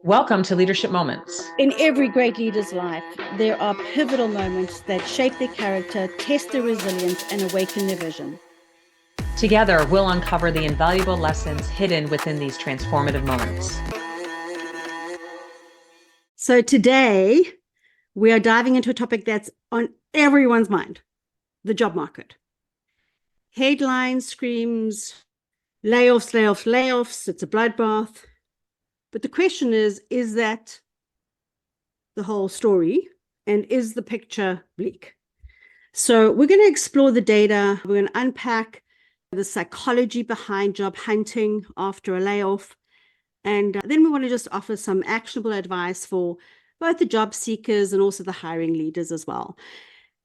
Welcome to Leadership Moments. In every great leader's life, there are pivotal moments that shape their character, test their resilience, and awaken their vision. Together, we'll uncover the invaluable lessons hidden within these transformative moments. So today, we are diving into a topic that's on everyone's mind, the job market. Headline screams, layoffs, layoffs, layoffs. It's a bloodbath. But the question is that the whole story? And is the picture bleak? So we're going to explore the data. We're going to unpack the psychology behind job hunting after a layoff. And then we want to just offer some actionable advice for both the job seekers and also the hiring leaders as well.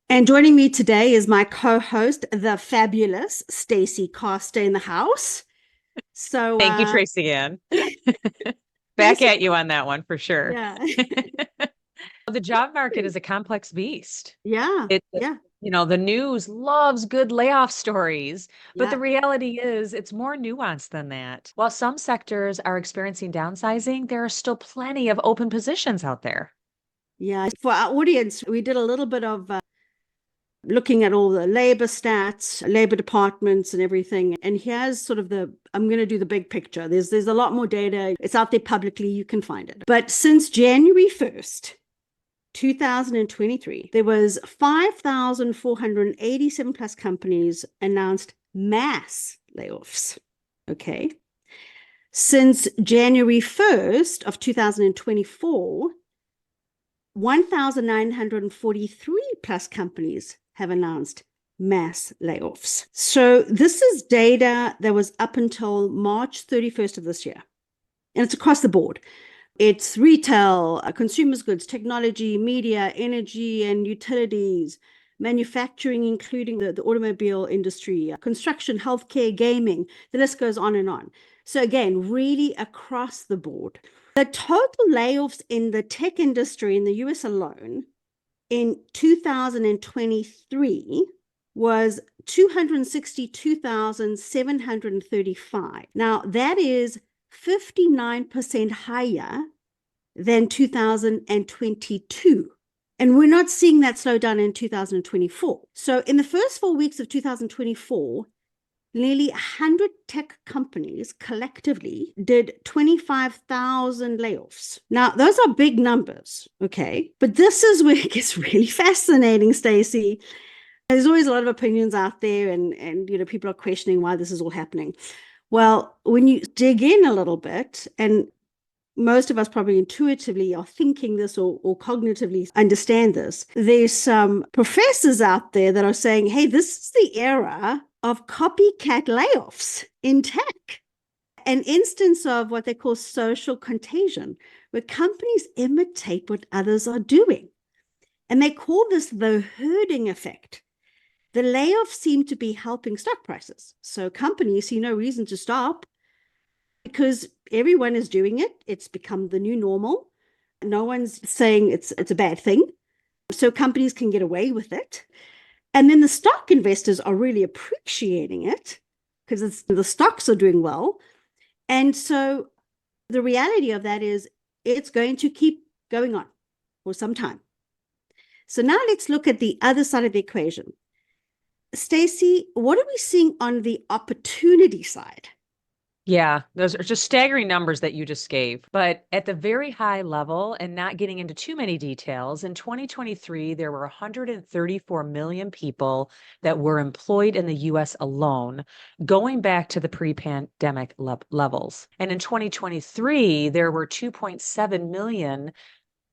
And joining me today is my co-host, the fabulous Stacey Costa in the house. So thank you, Tracy Ann. Back at you on that one for sure. Yeah. The job market is a complex beast. Yeah. You know, the news loves good layoff stories, but Yeah. the reality is it's more nuanced than that. While some sectors are experiencing downsizing, there are still plenty of open positions out there. Yeah. For our audience, we did a little bit of looking at all the labor stats, labor departments and everything. And here's sort of I'm going to do the big picture. There's a lot more data. It's out there publicly. You can find it. But since January 1st, 2023, there was 5,487 plus companies announced mass layoffs. Okay. Since January 1st of 2024, 1,943 plus companies have announced mass layoffs. So this is data that was up until March 31st of this year. And it's across the board. It's retail, consumers goods, technology, media, energy and utilities, manufacturing, including the automobile industry, construction, healthcare, gaming, the list goes on and on. So again, really across the board. The total layoffs in the tech industry in the US alone in 2023 was 262,735. Now, that is 59% higher than 2022. And we're not seeing that slow down in 2024. So in the first 4 weeks of 2024, nearly 100 tech companies collectively did 25,000 layoffs. Now, those are big numbers, okay? But this is where it gets really fascinating, Stacey. There's always a lot of opinions out there and you know, people are questioning why this is all happening. Well, when you dig in a little bit, and most of us probably intuitively are thinking this or cognitively understand this, there's some professors out there that are saying, hey, this is the era of copycat layoffs in tech, an instance of what they call social contagion, where companies imitate what others are doing. And they call this the herding effect. The layoffs seem to be helping stock prices. So companies see no reason to stop because everyone is doing it. It's become the new normal. No one's saying it's a bad thing. So companies can get away with it. And then the stock investors are really appreciating it because the stocks are doing well. And so the reality of that is it's going to keep going on for some time. So now let's look at the other side of the equation. Stacey, what are we seeing on the opportunity side? Yeah, those are just staggering numbers that you just gave. But at the very high level, and not getting into too many details, in 2023, there were 134 million people that were employed in the US alone, going back to the pre-pandemic levels. And in 2023, there were 2.7 million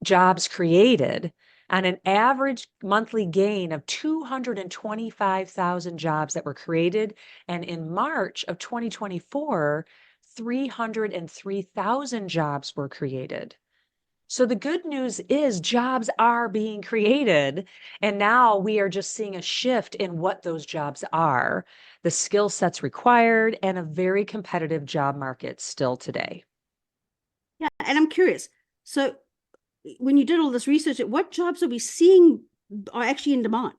jobs created, on an average monthly gain of 225,000 jobs that were created. And in March of 2024, 303,000 jobs were created. So the good news is jobs are being created. And now we are just seeing a shift in what those jobs are, the skill sets required, and a very competitive job market still today. Yeah, and I'm curious. So when you did all this research, what jobs are we seeing are actually in demand?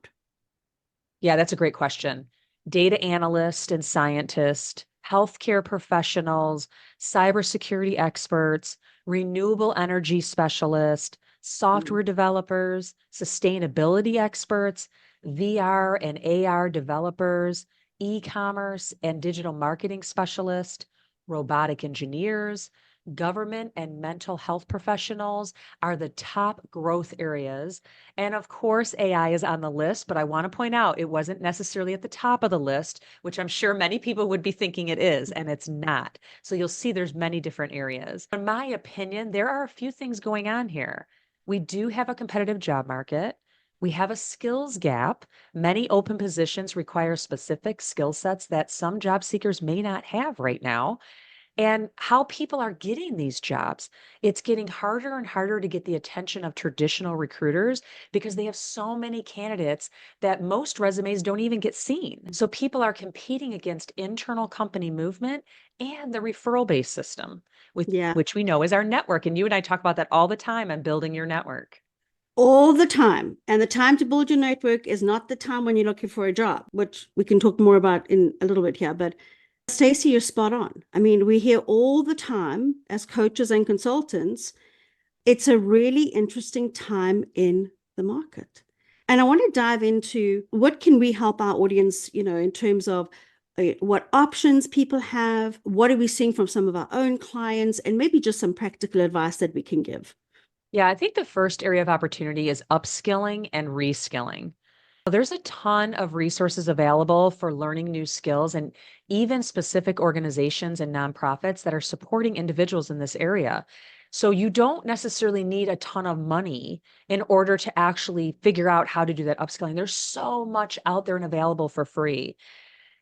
Yeah, that's a great question. Data analyst and scientist, healthcare professionals, cybersecurity experts, renewable energy specialist, Mm. software developers, sustainability experts, VR and AR developers, e-commerce and digital marketing specialist, robotic engineers, government and mental health professionals are the top growth areas. And of course, AI is on the list, but I want to point out it wasn't necessarily at the top of the list, which I'm sure many people would be thinking it is, and it's not. So you'll see there's many different areas. In my opinion, there are a few things going on here. We do have a competitive job market. We have a skills gap. Many open positions require specific skill sets that some job seekers may not have right now, and how people are getting these jobs. It's getting harder and harder to get the attention of traditional recruiters because they have so many candidates that most resumes don't even get seen. So people are competing against internal company movement and the referral based system, with Yeah. which we know is our network. And you and I talk about that all the time on building your network. All the time. And the time to build your network is not the time when you're looking for a job, which we can talk more about in a little bit here. But Stacey, you're spot on. I mean, we hear all the time as coaches and consultants, it's a really interesting time in the market. And I want to dive into what can we help our audience, in terms of what options people have, what are we seeing from some of our own clients, and maybe just some practical advice that we can give. Yeah, I think the first area of opportunity is upskilling and reskilling. There's a ton of resources available for learning new skills, and even specific organizations and nonprofits that are supporting individuals in this area. So you don't necessarily need a ton of money in order to actually figure out how to do that upskilling. There's so much out there and available for free.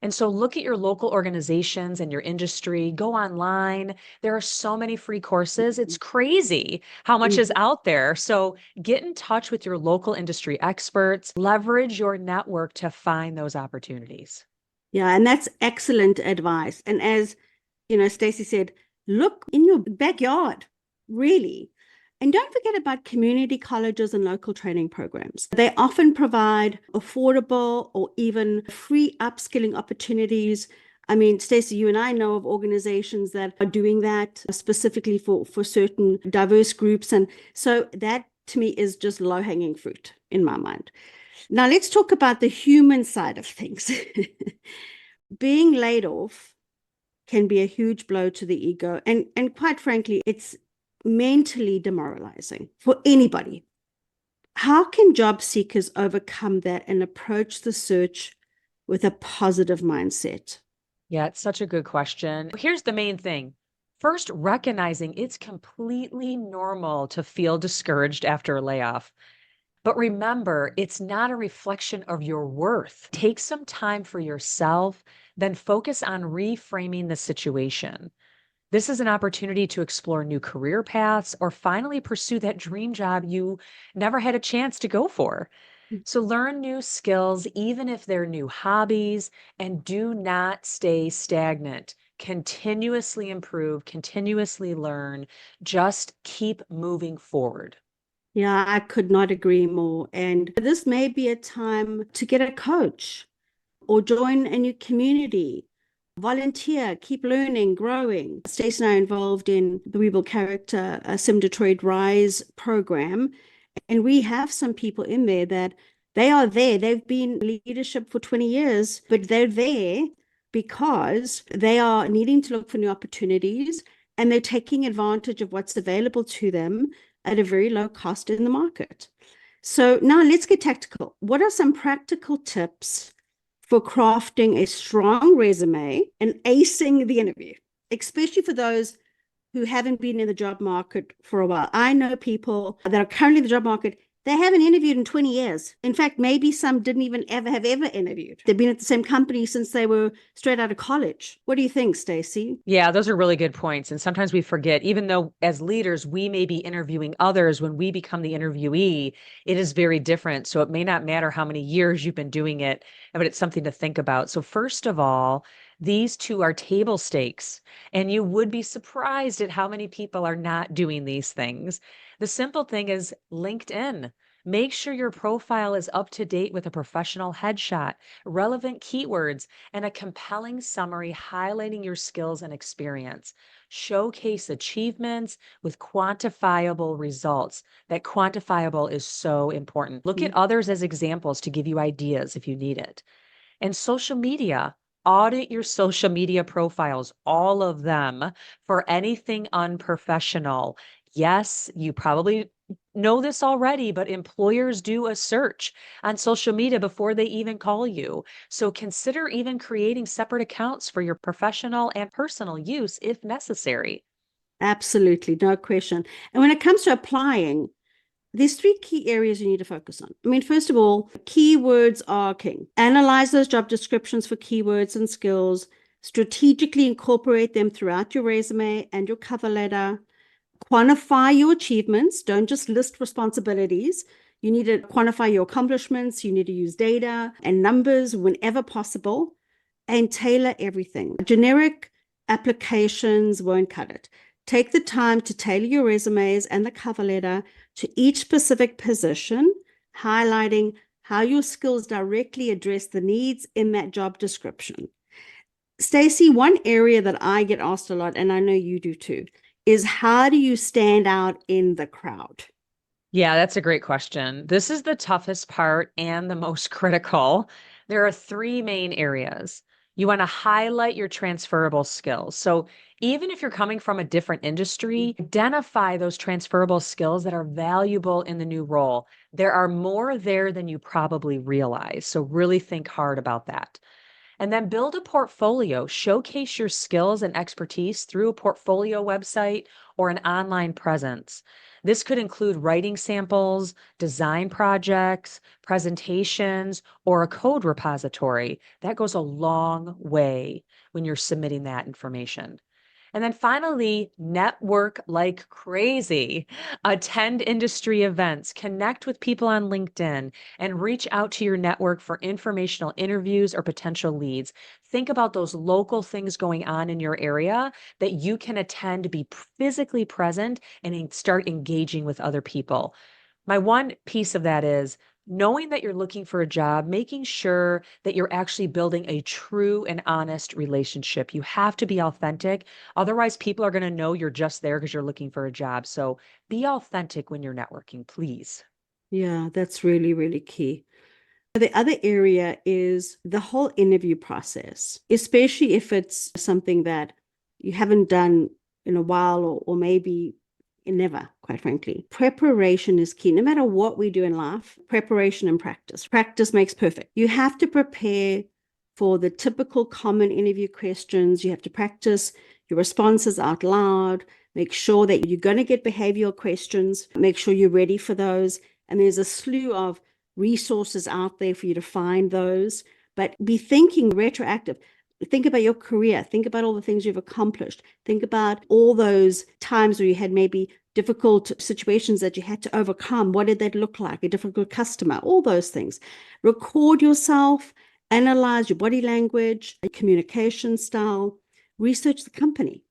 And so look at your local organizations and your industry, go online. There are so many free courses. It's crazy how much is Mhm. out there. So get in touch with your local industry experts, leverage your network to find those opportunities. Yeah, and that's excellent advice. And as Stacey said, look in your backyard, really. And don't forget about community colleges and local training programs. They often provide affordable or even free upskilling opportunities. I mean, Stacey, you and I know of organizations that are doing that specifically for certain diverse groups. And so that to me is just low hanging fruit in my mind. Now, let's talk about the human side of things. Being laid off can be a huge blow to the ego. And quite frankly, it's mentally demoralizing for anybody. How can job seekers overcome that and approach the search with a positive mindset? Yeah, it's such a good question. Here's the main thing. First, recognizing it's completely normal to feel discouraged after a layoff. But remember, it's not a reflection of your worth. Take some time for yourself, then focus on reframing the situation. This is an opportunity to explore new career paths or finally pursue that dream job you never had a chance to go for. So learn new skills, even if they're new hobbies, and do not stay stagnant. Continuously improve, continuously learn, just keep moving forward. Yeah, I could not agree more. And this may be a time to get a coach or join a new community, volunteer, keep learning, growing. Stacey and I are involved in the We Build Character Sim Detroit Rise program. And we have some people in there that they are there. They've been in leadership for 20 years, but they're there because they are needing to look for new opportunities and they're taking advantage of what's available to them at a very low cost in the market. So now let's get tactical. What are some practical tips for crafting a strong resume and acing the interview, especially for those who haven't been in the job market for a while? I know people that are currently in the job market. They haven't interviewed in 20 years. In fact, maybe some didn't even ever interviewed. They've been at the same company since they were straight out of college. What do you think, Stacey? Yeah, those are really good points. And sometimes we forget, even though as leaders, we may be interviewing others, when we become the interviewee, it is very different. So it may not matter how many years you've been doing it, but it's something to think about. So, first of all, these two are table stakes, and you would be surprised at how many people are not doing these things. The simple thing is LinkedIn. Make sure your profile is up to date with a professional headshot, relevant keywords, and a compelling summary highlighting your skills and experience. Showcase achievements with quantifiable results. That quantifiable is so important. Look at others as examples to give you ideas if you need it. And social media, audit your social media profiles, all of them, for anything unprofessional. Yes, you probably know this already, but employers do a search on social media before they even call you. So consider even creating separate accounts for your professional and personal use if necessary. Absolutely, no question. And when it comes to applying, there's three key areas you need to focus on. I mean, first of all, keywords are king. Analyze those job descriptions for keywords and skills, strategically incorporate them throughout your resume and your cover letter. Quantify your achievements. Don't just list responsibilities. You need to quantify your accomplishments. You need to use data and numbers whenever possible and tailor everything. Generic applications won't cut it. Take the time to tailor your resumes and the cover letter to each specific position, highlighting how your skills directly address the needs in that job description. Stacey, one area that I get asked a lot, and I know you do too, is how do you stand out in the crowd? Yeah, that's a great question. This is the toughest part and the most critical. There are three main areas. You want to highlight your transferable skills. So, even if you're coming from a different industry, identify those transferable skills that are valuable in the new role. There are more there than you probably realize. So, really think hard about that. And then build a portfolio, showcase your skills and expertise through a portfolio website or an online presence. This could include writing samples, design projects, presentations, or a code repository. That goes a long way when you're submitting that information. And then finally, network like crazy. Attend industry events, connect with people on LinkedIn, and reach out to your network for informational interviews or potential leads. Think about those local things going on in your area that you can attend to be physically present and start engaging with other people. My one piece of that is knowing that you're looking for a job, making sure that you're actually building a true and honest relationship. You have to be authentic. Otherwise, people are going to know you're just there because you're looking for a job. So be authentic when you're networking, please. Yeah, that's really, really key. The other area is the whole interview process, especially if it's something that you haven't done in a while or maybe never, quite frankly. Preparation is key. No matter what we do in life, preparation and practice. Practice makes perfect. You have to prepare for the typical common interview questions. You have to practice your responses out loud. Make sure that you're going to get behavioral questions. Make sure you're ready for those. And there's a slew of resources out there for you to find those, but be thinking retroactive. Think about your career. Think about all the things you've accomplished. Think about all those times where you had maybe difficult situations that you had to overcome. What did that look like? A difficult customer, all those things. Record yourself, analyze your body language, your communication style, research the company.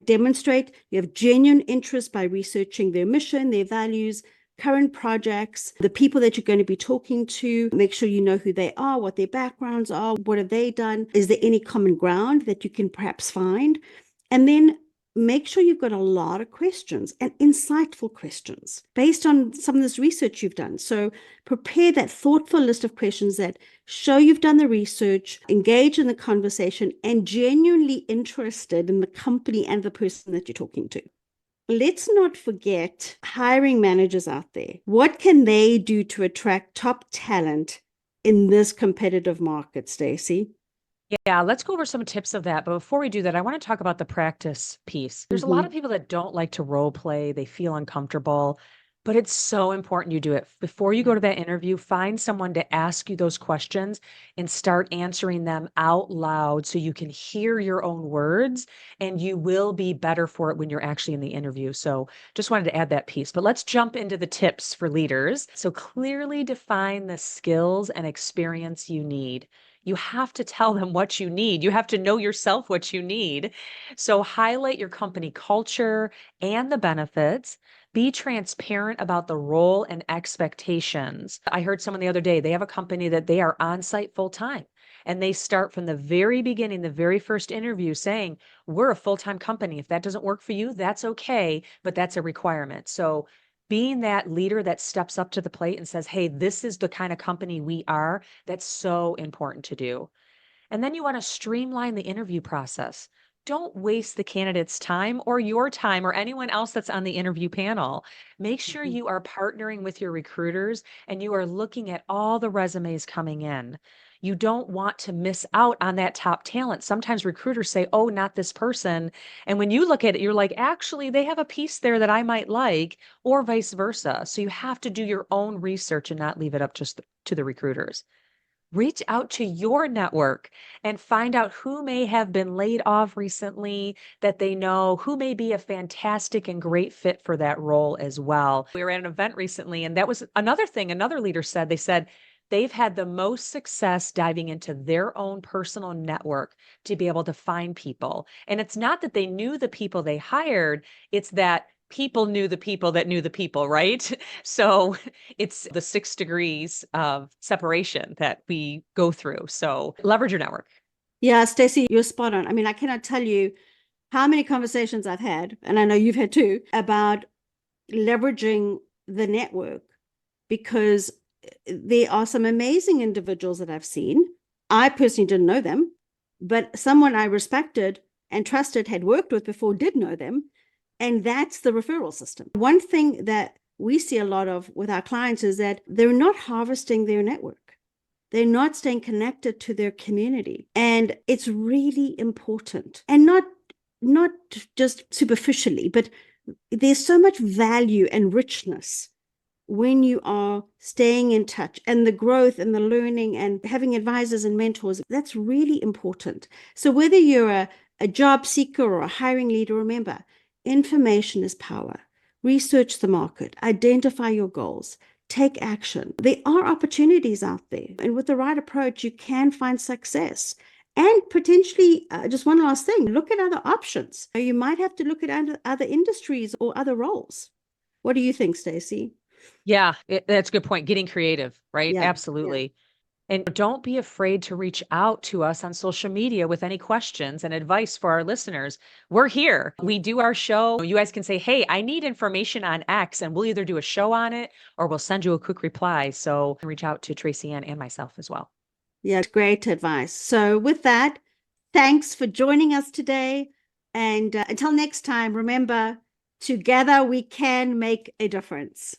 Demonstrate you have genuine interest by researching their mission, their values, current projects, the people that you're going to be talking to. Make sure you know who they are, what their backgrounds are, what have they done, is there any common ground that you can perhaps find, and then make sure you've got a lot of questions and insightful questions based on some of this research you've done. So prepare that thoughtful list of questions that show you've done the research, engage in the conversation, and genuinely interested in the company and the person that you're talking to. Let's not forget hiring managers out there. What can they do to attract top talent in this competitive market, Stacey? Yeah, let's go over some tips of that. But before we do that, I want to talk about the practice piece. There's a lot of people that don't like to role play, they feel uncomfortable, but it's so important you do it. Before you go to that interview, find someone to ask you those questions and start answering them out loud so you can hear your own words and you will be better for it when you're actually in the interview. So just wanted to add that piece. But let's jump into the tips for leaders. So clearly define the skills and experience you need. You have to tell them what you need. You have to know yourself what you need. So highlight your company culture and the benefits. Be transparent about the role and expectations. I heard someone the other day, they have a company that they are on site full time. And they start from the very beginning, the very first interview saying, we're a full-time company. If that doesn't work for you, that's okay, but that's a requirement. So being that leader that steps up to the plate and says, hey, this is the kind of company we are, that's so important to do. And then you want to streamline the interview process. Don't waste the candidate's time or your time or anyone else that's on the interview panel. Make sure you are partnering with your recruiters and you are looking at all the resumes coming in. You don't want to miss out on that top talent. Sometimes recruiters say, oh, not this person. And when you look at it, you're like, actually, they have a piece there that I might like, or vice versa. So you have to do your own research and not leave it up just to the recruiters. Reach out to your network and find out who may have been laid off recently that they know, who may be a fantastic and great fit for that role as well. We were at an event recently, and that was another thing another leader said. They said they've had the most success diving into their own personal network to be able to find people. And it's not that they knew the people they hired, it's that people knew the people that knew the people, right? So it's the 6 degrees of separation that we go through. So leverage your network. Yeah, Stacey, you're spot on. I mean, I cannot tell you how many conversations I've had, and I know you've had too, about leveraging the network, because there are some amazing individuals that I've seen. I personally didn't know them, but someone I respected and trusted, had worked with before, did know them. And that's the referral system. One thing that we see a lot of with our clients is that they're not harvesting their network. They're not staying connected to their community. And it's really important. And not just superficially, but there's so much value and richness when you are staying in touch, and the growth and the learning and having advisors and mentors. That's really important. So whether you're a job seeker or a hiring leader, remember, information is power. Research the market, identify your goals, take action. There are opportunities out there, and with the right approach, you can find success. And potentially, just one last thing, look at other options. You might have to look at other industries or other roles. What do you think, Stacey? Yeah, that's a good point. Getting creative, right? Yeah, Absolutely. yeah. And don't be afraid to reach out to us on social media with any questions and advice for our listeners. We're here. We do our show. You guys can say, hey, I need information on X, and we'll either do a show on it or we'll send you a quick reply. So reach out to Tracy Ann and myself as well. Yeah, great advice. So with that, thanks for joining us today. And until next time, remember, together we can make a difference.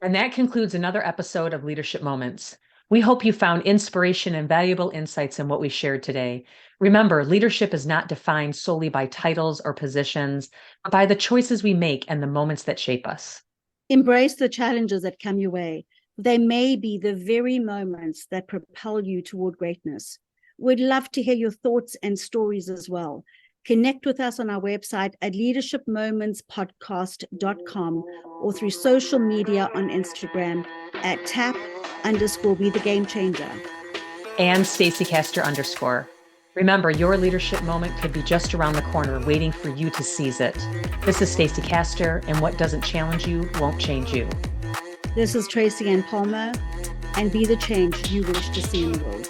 And that concludes another episode of Leadership Moments. We hope you found inspiration and valuable insights in what we shared today. Remember, leadership is not defined solely by titles or positions, but by the choices we make and the moments that shape us. Embrace the challenges that come your way. They may be the very moments that propel you toward greatness. We'd love to hear your thoughts and stories as well. Connect with us on our website at leadershipmomentspodcast.com or through social media on Instagram at tap_be the game changer. And Stacey Castor _. Remember, your leadership moment could be just around the corner, waiting for you to seize it. This is Stacey Castor, and what doesn't challenge you won't change you. This is Tracy Ann Palmer, and be the change you wish to see in the world.